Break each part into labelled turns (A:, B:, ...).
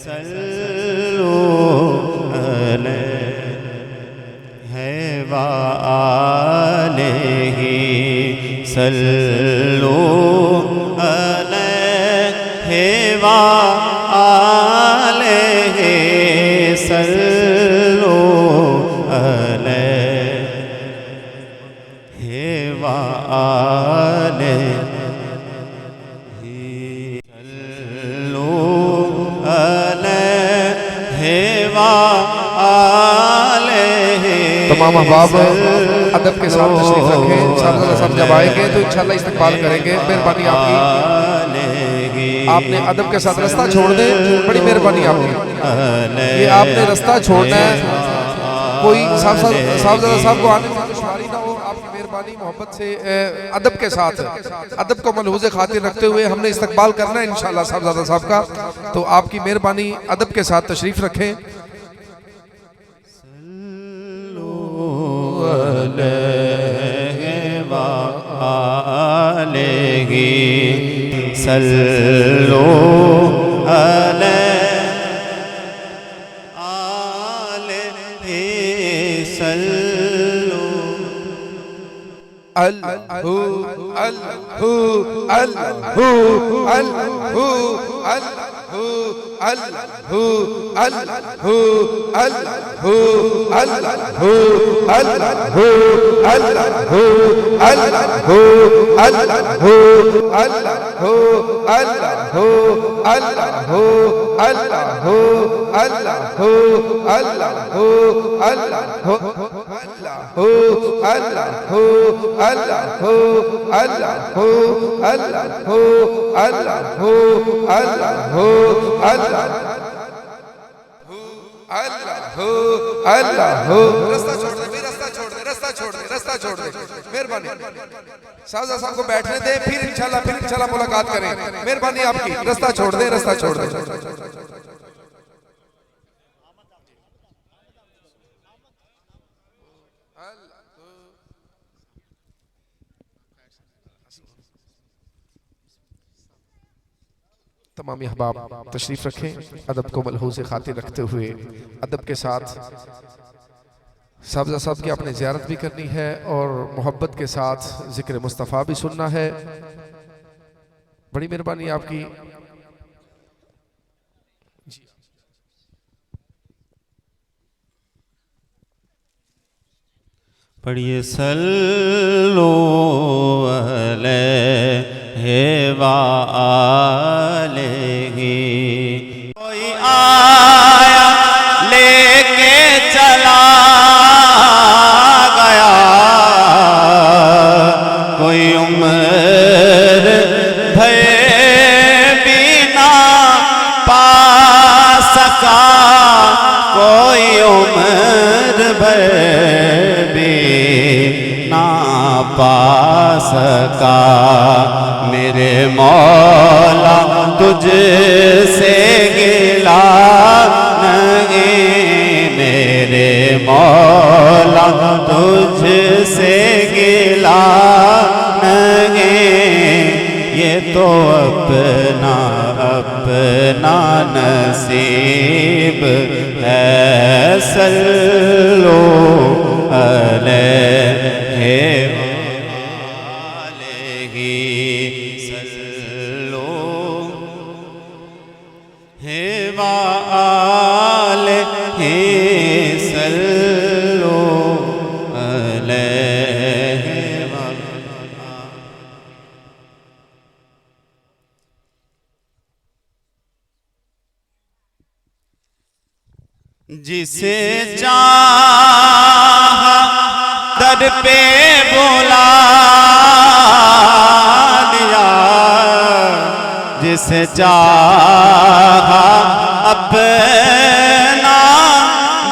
A: صلو علیہ وآلہ صلو علیہ وآلہ صلو علیہ وآلہ
B: تمام احباب ادب کے ساتھ تشریف رکھیں. صاحبزادہ صاحب جب آئیں گے تو انشاءاللہ استقبال کریں گے. مہربانی آپ کی, آپ نے ادب کے ساتھ رستہ چھوڑ دیں. بڑی مہربانی آپ کی, یہ آپ نے رستہ چھوڑنا ہے. کوئی صاحبزادہ صاحب کو آنے میں دشواری نہ ہو. آپ کی مہربانی محبت سے ادب کے ساتھ, ادب کو ملحوظ خاطر رکھتے ہوئے ہم نے استقبال کرنا ہے انشاءاللہ صاحبزادہ صاحب کا. تو آپ کی مہربانی ادب کے ساتھ تشریف رکھیں.
A: صلو علیہ صلو رستہ چھوڑ دے مہربانی. صاحبزادہ صاحب کو بیٹھنے دیں, پھر انشاءاللہ ملاقات کریں. مہربانی آپ کی, رستہ چھوڑ دیں.
B: تمامی احباب تشریف رکھیں. ادب کو ملحوظ خاطر رکھتے ہوئے ادب کے ساتھ صاحبزادہ صاحب کی آپ نے زیارت بھی کرنی ہے اور محبت کے ساتھ ذکر مصطفیٰ بھی سننا ہے. بڑی مہربانی آپ کی.
A: پڑھیے صلو علیہ وآلہ. کوئی آیا لے کے چلا گیا, کوئی عمر بھر بھی نہ پا سکا, کوئی عمر بھر پا سکا. میرے مولا تجھ سے گلا نہیں, میرے مولا تجھ سے گلا نہیں. یہ تو اپنا نصیب ہے. صلو علیہ جسے چاہا در پہ بلا دیا, جسے چاہا اپنا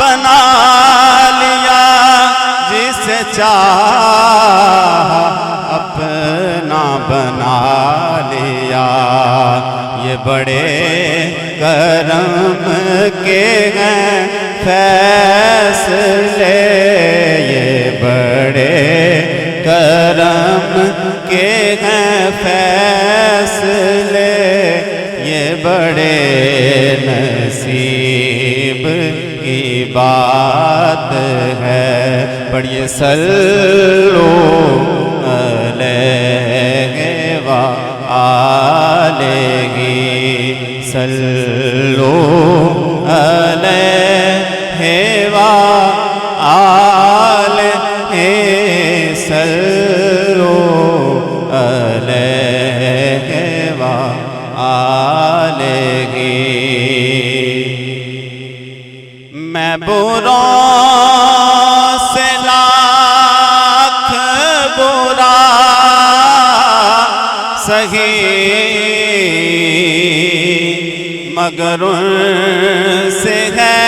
A: بنا لیا, جسے چاہا اپنا بنا لیا. یہ بڑے کرم کے ہیں فیصلے, یہ بڑے کرم کے ہیں فیصلے, یہ بڑے نصیب
C: کی بات ہے پڑھیے صلو علیہ وآلہ صلو علیہ وآلہ صلو علیہ وآلہ میں بروں سے لاکھ برا سہی مگر ان سے ہے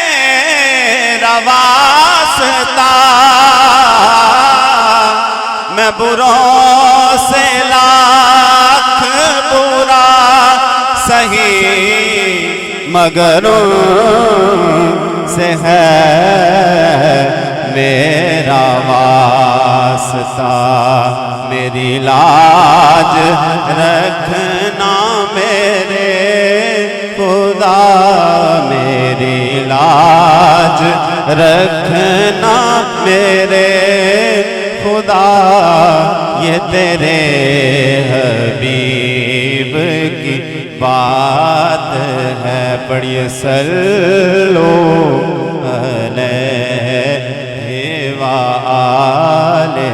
C: میرا واسطہ میں بروں سے لاکھ برا سہی مگر ان سے ہے میرا واسطہ میری لاج رکھنا میرے خدا میری لاج رکھنا میرے خدا یہ تیرے حبیب کی بات ہے پڑھیے صلو علیہ وآلہ